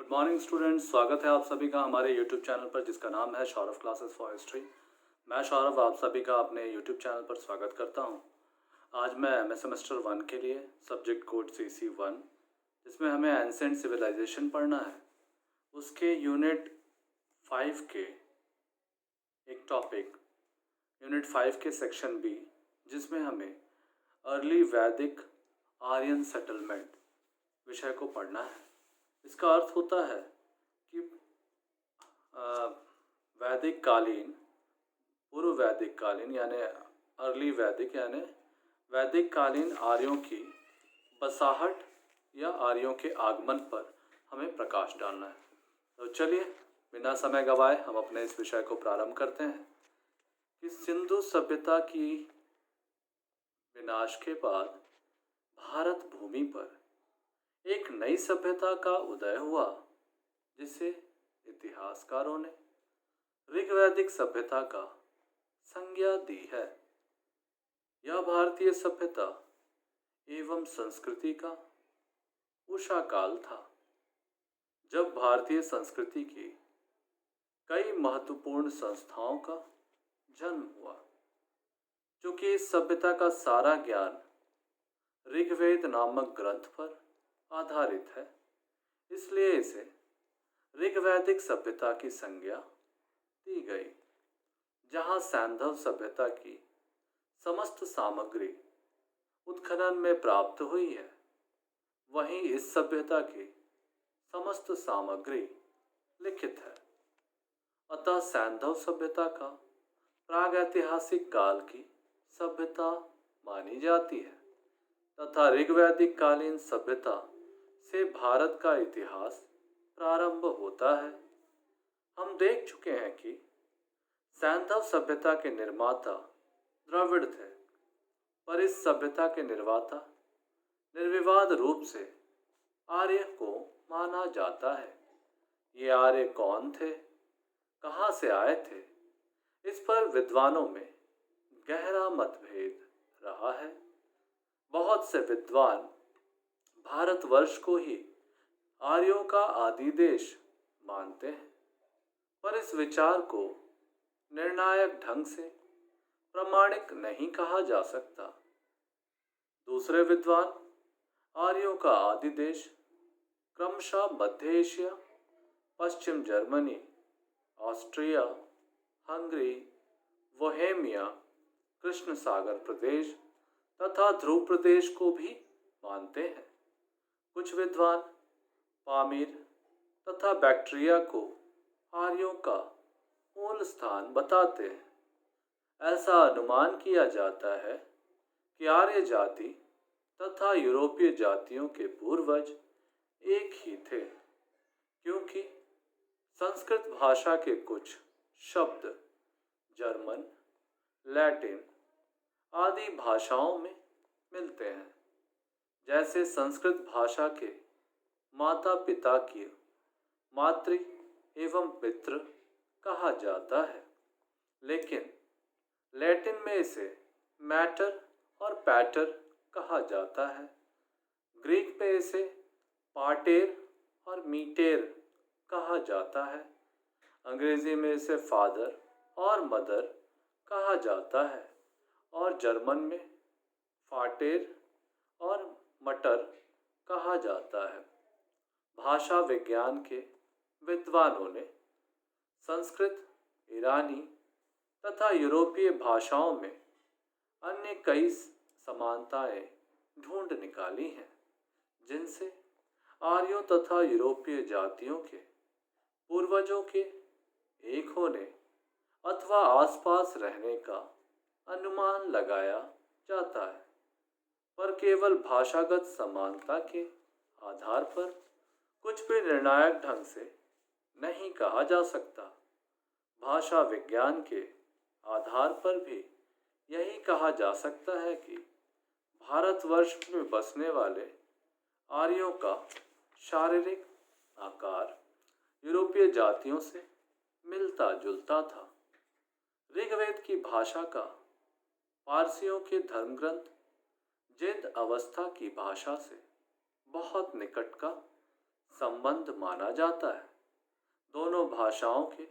Good morning students, स्वागत है आप सभी का हमारे यूट्यूब चैनल पर जिसका नाम है सौरभ क्लासेस फॉर हिस्ट्री। मैं सौरभ आप सभी का अपने यूट्यूब चैनल पर स्वागत करता हूं। आज मैं एमए सेमेस्टर 1 के लिए सब्जेक्ट कोड CC1 जिसमें हमें एंसेंट सिविलाइजेशन पढ़ना है, उसके यूनिट 5 के एक टॉपिक यूनिट 5 के सेक्शन B जिसमें हमें अर्ली वैदिक आर्यन सेटलमेंट विषय को पढ़ना है। इसका अर्थ होता है कि वैदिक कालीन, पूर्व वैदिक कालीन यानी अर्ली वैदिक यानी वैदिक कालीन आर्यों की बसाहट या आर्यों के आगमन पर हमें प्रकाश डालना है। तो चलिए बिना समय गवाए हम अपने इस विषय को प्रारंभ करते हैं कि सिंधु सभ्यता की विनाश के बाद भारत भूमि पर एक नई सभ्यता का उदय हुआ जिसे इतिहासकारों ने ऋग्वैदिक सभ्यता का संज्ञा दी है। यह भारतीय सभ्यता एवं संस्कृति का उषा काल था, जब भारतीय संस्कृति की कई महत्वपूर्ण संस्थाओं का जन्म हुआ। चूंकि इस सभ्यता का सारा ज्ञान ऋग्वेद नामक ग्रंथ पर आधारित है, इसलिए इसे ऋग्वैदिक सभ्यता की संज्ञा दी गई। जहाँ सैंधव सभ्यता की समस्त सामग्री उत्खनन में प्राप्त हुई है, वहीं इस सभ्यता की समस्त सामग्री लिखित है। अतः सैंधव सभ्यता का प्रागैतिहासिक काल की सभ्यता मानी जाती है तथा ऋग्वैदिक कालीन सभ्यता से भारत का इतिहास प्रारंभ होता है। हम देख चुके हैं कि सैंधव सभ्यता के निर्माता द्रविड़ थे, पर इस सभ्यता के निर्माता निर्विवाद रूप से आर्य को माना जाता है। ये आर्य कौन थे, कहाँ से आए थे, इस पर विद्वानों में गहरा मतभेद रहा है। बहुत से विद्वान भारतवर्ष को ही आर्यों का आदि देश मानते हैं, पर इस विचार को निर्णायक ढंग से प्रामाणिक नहीं कहा जा सकता। दूसरे विद्वान आर्यों का आदि देश क्रमशः मध्य एशिया, पश्चिम जर्मनी, ऑस्ट्रिया, हंगरी, बोहेमिया, कृष्ण सागर प्रदेश तथा ध्रुव प्रदेश को भी मानते हैं। कुछ विद्वान पामीर तथा बैक्ट्रिया को आर्यों का मूल स्थान बताते हैं। ऐसा अनुमान किया जाता है कि आर्य जाति तथा यूरोपीय जातियों के पूर्वज एक ही थे, क्योंकि संस्कृत भाषा के कुछ शब्द जर्मन, लैटिन आदि भाषाओं में मिलते हैं। जैसे संस्कृत भाषा के माता पिता की मातृ एवं पितृ कहा जाता है, लेकिन लैटिन में इसे मैटर और पैटर कहा जाता है। ग्रीक में इसे पाटेर और मीटेर कहा जाता है। अंग्रेजी में इसे फादर और मदर कहा जाता है और जर्मन में फाटेर और मटर कहा जाता है। भाषा विज्ञान के विद्वानों ने संस्कृत, ईरानी तथा यूरोपीय भाषाओं में अन्य कई समानताएं ढूंढ निकाली हैं, जिनसे आर्यों तथा यूरोपीय जातियों के पूर्वजों के एक होने अथवा आसपास रहने का अनुमान लगाया जाता है। पर केवल भाषागत समानता के आधार पर कुछ भी निर्णायक ढंग से नहीं कहा जा सकता। भाषा विज्ञान के आधार पर भी यही कहा जा सकता है कि भारतवर्ष में बसने वाले आर्यों का शारीरिक आकार यूरोपीय जातियों से मिलता जुलता था। ऋग्वेद की भाषा का पारसियों के धर्मग्रंथ जिंद अवस्था की भाषा से बहुत निकट का संबंध माना जाता है। दोनों भाषाओं के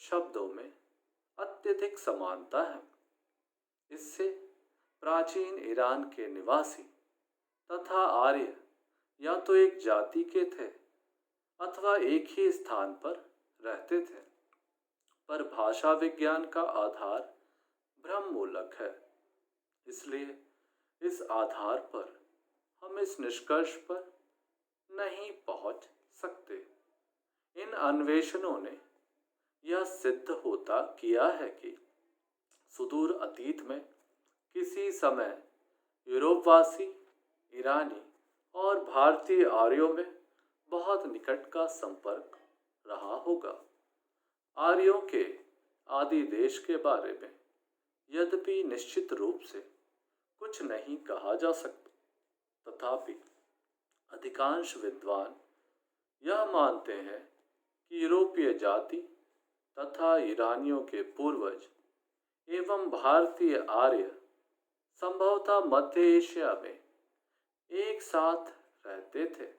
शब्दों में अत्यधिक समानता है। इससे प्राचीन ईरान के निवासी तथा आर्य या तो एक जाति के थे अथवा एक ही स्थान पर रहते थे। पर भाषा विज्ञान का आधार भ्रममूलक है। इसलिए इस आधार पर हम इस निष्कर्ष पर नहीं पहुंच सकते। इन अन्वेषणों ने यह सिद्ध होता किया है कि सुदूर अतीत में किसी समय यूरोपवासी, ईरानी और भारतीय आर्यों में बहुत निकट का संपर्क रहा होगा। आर्यों के आदि देश के बारे में यद्यपि निश्चित रूप से कुछ नहीं कहा जा सकता, तथापि अधिकांश विद्वान यह मानते हैं कि यूरोपीय जाति तथा ईरानियों के पूर्वज एवं भारतीय आर्य संभवतः मध्य एशिया में एक साथ रहते थे।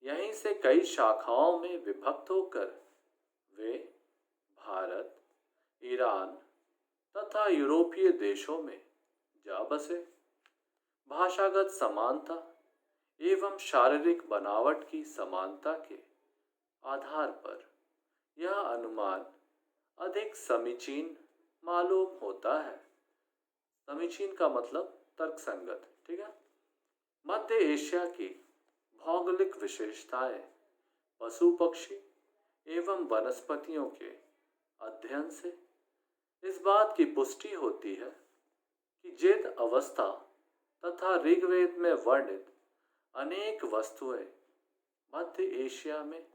यहीं से कई शाखाओं में विभक्त होकर वे भारत, ईरान तथा यूरोपीय देशों में जा बसे। भाषागत समानता एवं शारीरिक बनावट की समानता के आधार पर यह अनुमान अधिक समीचीन मालूम होता है। समीचीन का मतलब तर्कसंगत, ठीक है। मध्य एशिया की भौगोलिक विशेषताएं पशु पक्षी एवं वनस्पतियों के अध्ययन से इस बात की पुष्टि होती है कि जेद अवस्था तथा ऋग्वेद में वर्णित अनेक वस्तुएं मध्य एशिया में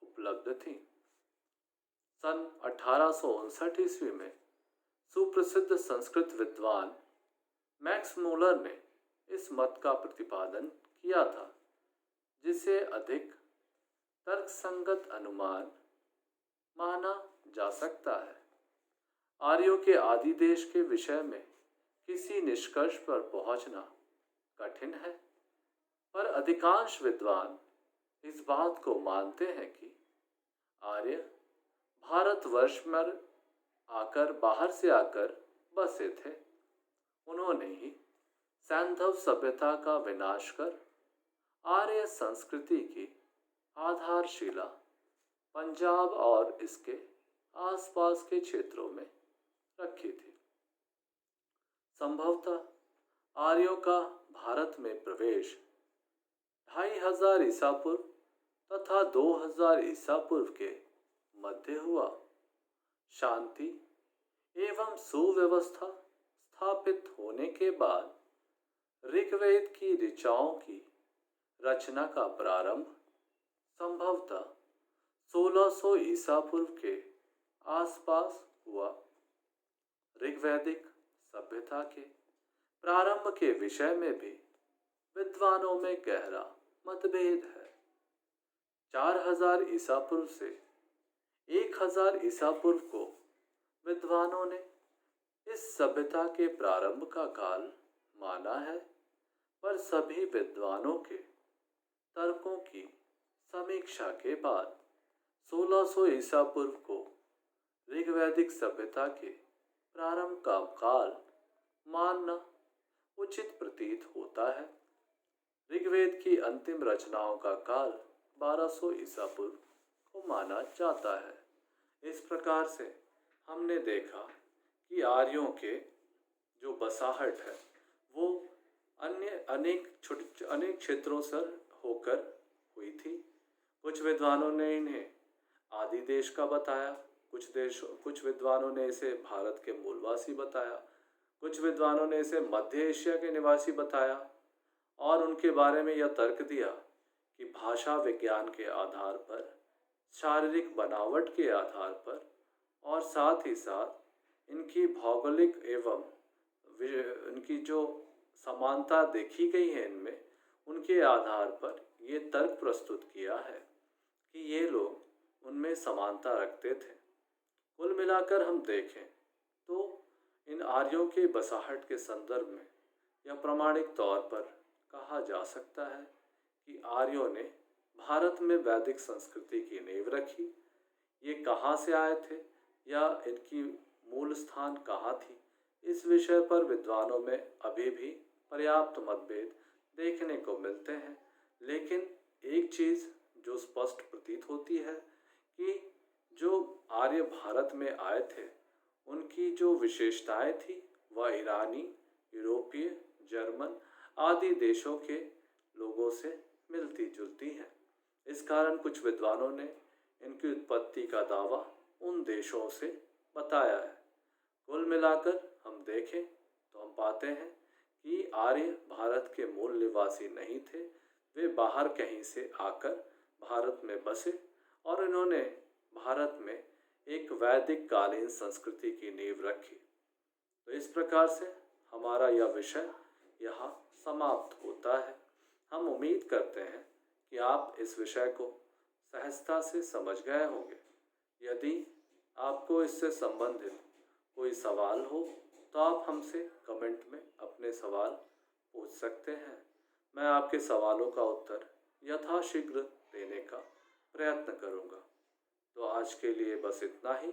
उपलब्ध थीं। सन 1859 ईस्वी में सुप्रसिद्ध संस्कृत विद्वान मैक्स मूलर ने इस मत का प्रतिपादन किया था, जिसे अधिक तर्कसंगत अनुमान माना जा सकता है। आर्यों के आदि देश के विषय में किसी निष्कर्ष पर पहुंचना कठिन है, पर अधिकांश विद्वान इस बात को मानते हैं कि आर्य भारतवर्ष में बाहर से आकर बसे थे। उन्होंने ही सैंधव सभ्यता का विनाश कर आर्य संस्कृति की आधारशिला पंजाब और इसके आसपास के क्षेत्रों में रखी थी। संभवतः आर्यों का भारत में प्रवेश 2500 ईसा पूर्व तथा 2000 ईसा पूर्व के मध्य हुआ। शांति एवं सुव्यवस्था स्थापित होने के बाद ऋग्वेद की ऋचाओं की रचना का प्रारंभ संभवतः 1600 ईसा पूर्व के आसपास हुआ। ऋग्वैदिक सभ्यता के प्रारंभ के विषय में भी विद्वानों में गहरा मतभेद है। 4000 ईसा पूर्व से 1000 ईसा पूर्व को विद्वानों ने इस सभ्यता के प्रारंभ का काल माना है, पर सभी विद्वानों के तर्कों की समीक्षा के बाद 1600 ईसा पूर्व को ऋग्वैदिक सभ्यता के प्रारंभ का काल मानना उचित प्रतीत होता है। ऋग्वेद की अंतिम रचनाओं का काल 1200 ईसा पूर्व को माना जाता है। इस प्रकार से हमने देखा कि आर्यों के जो बसाहट है वो अनेक क्षेत्रों से होकर हुई थी। कुछ विद्वानों ने इन्हें आदि देश का बताया, कुछ विद्वानों ने इसे भारत के मूलवासी बताया, कुछ विद्वानों ने इसे मध्य एशिया के निवासी बताया और उनके बारे में यह तर्क दिया कि भाषा विज्ञान के आधार पर, शारीरिक बनावट के आधार पर और साथ ही साथ इनकी भौगोलिक एवं इनकी जो समानता देखी गई है इनमें, उनके आधार पर ये तर्क प्रस्तुत किया है कि ये लोग उनमें समानता रखते थे। कुल मिलाकर हम देखें तो इन आर्यों के बसाहट के संदर्भ में यह प्रामाणिक तौर पर कहा जा सकता है कि आर्यों ने भारत में वैदिक संस्कृति की नींव रखी। ये कहाँ से आए थे या इनकी मूल स्थान कहाँ थी, इस विषय पर विद्वानों में अभी भी पर्याप्त मतभेद देखने को मिलते हैं। लेकिन एक चीज़ जो स्पष्ट प्रतीत होती है कि जो आर्य भारत में आए थे उनकी जो विशेषताएं थी वह ईरानी, यूरोपीय, जर्मन आदि देशों के लोगों से मिलती जुलती हैं। इस कारण कुछ विद्वानों ने इनकी उत्पत्ति का दावा उन देशों से बताया है। कुल मिलाकर हम देखें तो हम पाते हैं कि आर्य भारत के मूल निवासी नहीं थे। वे बाहर कहीं से आकर भारत में बसे और इन्होंने भारत में एक वैदिक कालीन संस्कृति की नींव रखी। तो इस प्रकार से हमारा यह विषय यहाँ समाप्त होता है। हम उम्मीद करते हैं कि आप इस विषय को सहजता से समझ गए होंगे। यदि आपको इससे संबंधित कोई सवाल हो तो आप हमसे कमेंट में अपने सवाल पूछ सकते हैं। मैं आपके सवालों का उत्तर यथाशीघ्र देने का प्रयत्न करूंगा। तो आज के लिए बस इतना ही।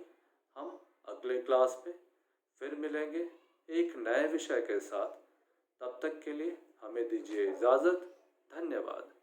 हम अगले क्लास में फिर मिलेंगे एक नए विषय के साथ। तब तक के लिए हमें दीजिए इजाज़त। धन्यवाद।